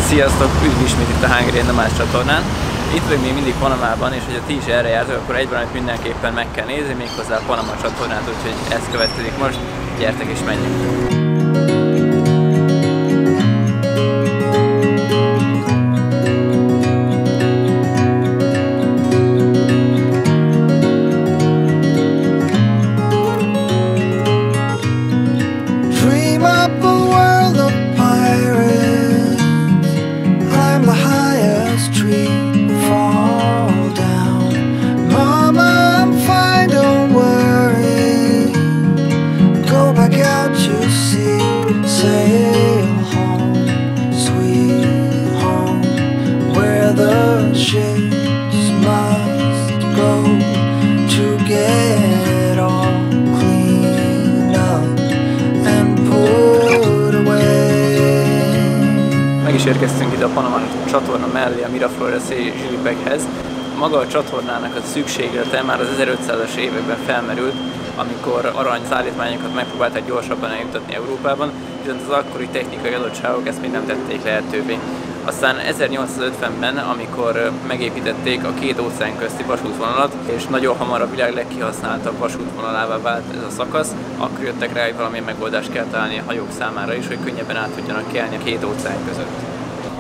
Sziasztok! Üdv ismét itt a Hungary and the Más csatornán. Itt vagyunk még mindig Panamában, és hogyha ti is erre jártok, akkor egy valamit mindenképpen meg kell nézni, méghozzá a Panama csatornát, úgyhogy ez következik most. Gyertek és menjünk! Meg is érkeztünk ide a Panama csatorna mellé, a Miraflores-i zsilipekhez. Maga a csatornának a szükséglete már az 1500-as években felmerült, amikor aranyszállítmányokat megpróbálták gyorsabban eljutatni Európában, viszont az akkori technikai adottságok ezt még nem tették lehetővé. Aztán 1850-ben, amikor megépítették a két óceán közti vasútvonalat, és nagyon hamar a világ legkihasználtabb vasútvonalává vált ez a szakasz, akkor jöttek rá, hogy valamilyen megoldást kell találni a hajók számára is, hogy könnyebben át tudjanak kelni a két óceán között.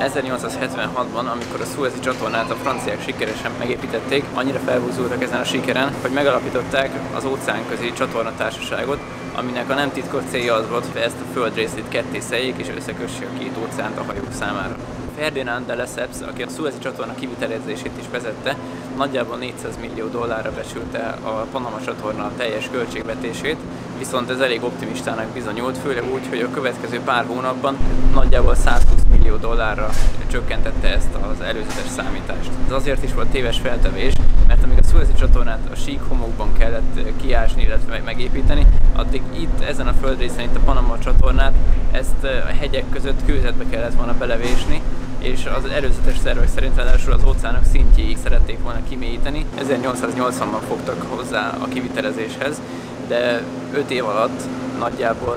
1876-ban, amikor a Suezi csatornát a franciák sikeresen megépítették, annyira felhúzódtak ezen a sikeren, hogy megalapították az óceánközi csatornatársaságot, aminek a nem titkos célja az volt, hogy ezt a földrészt itt ketté szeljék és összekössék a két óceánt a hajók számára. Ferdinand de Lesseps, aki a Suezi csatorna kivitelezését is vezette, nagyjából 400 millió dollárra becsülte a Panama csatorna teljes költségvetését, viszont ez elég optimistának bizonyult, főleg úgy, hogy a következő pár hónapban nagyjából 120 millió dollárra csökkentette ezt az előzetes számítást. Ez azért is volt téves feltevés, mert amíg a Suezi csatornát a sík homokban kellett kiásni, illetve megépíteni, addig itt, ezen a földrészen, itt a Panama csatornát, ezt a hegyek között kőzetbe kellett volna belevésni, és az előzetes tervek szerint ráadásul az óceánok szintjéig szerették volna kimélyíteni. 1880-ban fogtak hozzá a kivitelezéshez, de 5 év alatt nagyjából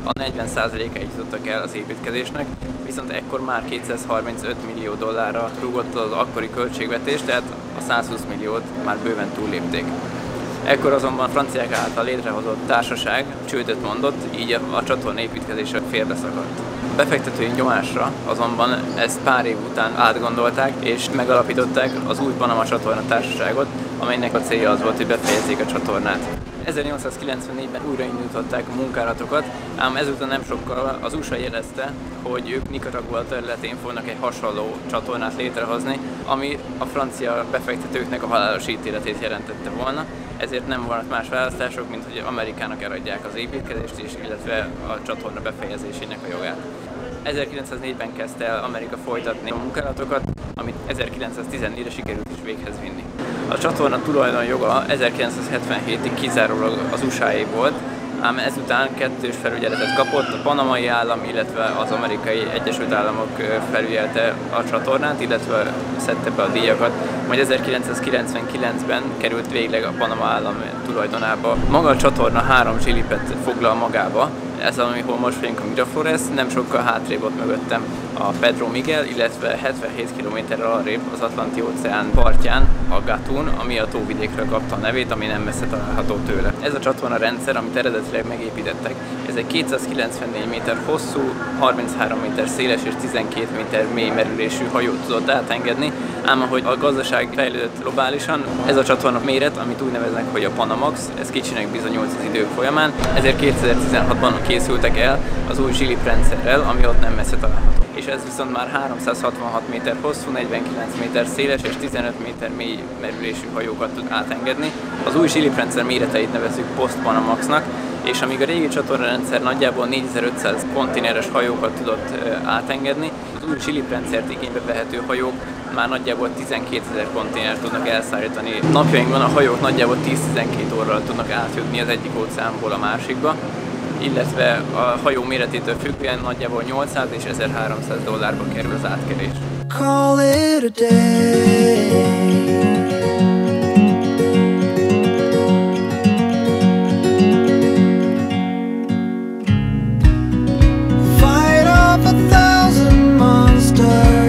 a 40%-áig jutottak el az építkezésnek, viszont ekkor már 235 millió dollárra rúgott az akkori költségvetés, tehát a 120 milliót már bőven túllépték. Ekkor azonban a franciák által létrehozott társaság csődöt mondott, így a csatorna építkezése félbeszakadt. A befektetői nyomásra azonban ezt pár év után átgondolták és megalapították az új Panama csatorna társaságot, amelynek a célja az volt, hogy befejezzék a csatornát. 1894-ben újraindították a munkálatokat, ám ezután nem sokkal az USA jelezte, hogy ők Nicaragua területén fognak egy hasonló csatornát létrehozni, ami a francia befektetőknek a halálos ítéletét jelentette volna, ezért nem voltak más választások, mint hogy Amerikának eladják az építkezést is, illetve a csatorna befejezésének a jogát. 1904-ben kezdte el Amerika folytatni a munkálatokat, amit 1914-re sikerült is véghez vinni. A csatorna tulajdonjoga 1977-ig kizárólag az USA-é volt, ám ezután kettős felügyeletet kapott, a panamai állam, illetve az amerikai Egyesült Államok felügyelte a csatornát, illetve szedte be a díjakat, majd 1999-ben került végleg a Panama állam tulajdonába. Maga a csatorna 3 zsilipet foglal magába, ez ahol most vagyunk a Miraflores, nem sokkal hátrébb ott mögöttem a Pedro Miguel, illetve 77 km-rel arrébb az Atlanti-óceán partján a Gatún, ami a tóvidékről kapta a nevét, ami nem messze található tőle. Ez a csatorna rendszer, amit eredetileg megépítettek, ez egy 294 méter hosszú, 33 méter széles és 12 méter mély merülésű hajót tudott átengedni, ám ahogy a gazdaság fejlődött globálisan, ez a csatorna méret, amit úgy neveznek, hogy a Panamax, ez kicsinek bizonyult az idők folyamán, ezért 2016-ban készültek el az új zsilip rendszerrel, ami ott nem messze található. És ez viszont már 366 méter hosszú, 49 méter széles és 15 méter mély merülésű hajókat tud átengedni. Az új zsiliprendszer méreteit nevezzük Post-Panamaxnak, és amíg a régi csatornarendszer nagyjából 4500 konténeres hajókat tudott átengedni, az új zsiliprendszert igénybe vehető hajók már nagyjából 12 000 konténert tudnak elszállítani. Napjainkban a hajók nagyjából 10-12 órára tudnak átjutni az egyik óceánból a másikba, illetve a hajó méretétől függően nagyjából 800 és 1300 dollárba kerül az átkelés. Call it a day. Fight off 1,000 monsters.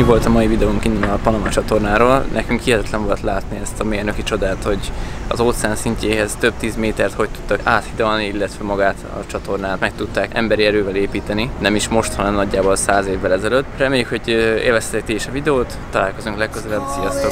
ennyi volt a mai videónk innen a Panama csatornáról. Nekünk hihetetlen volt látni ezt a mérnöki csodát, hogy az óceán szintjéhez több 10 métert hogy tudtak áthidalni, illetve magát a csatornát meg tudták emberi erővel építeni. Nem is most, hanem nagyjából 100 évvel ezelőtt. Reméljük, hogy élveztétek ti is a videót, találkozunk legközelebb, sziasztok!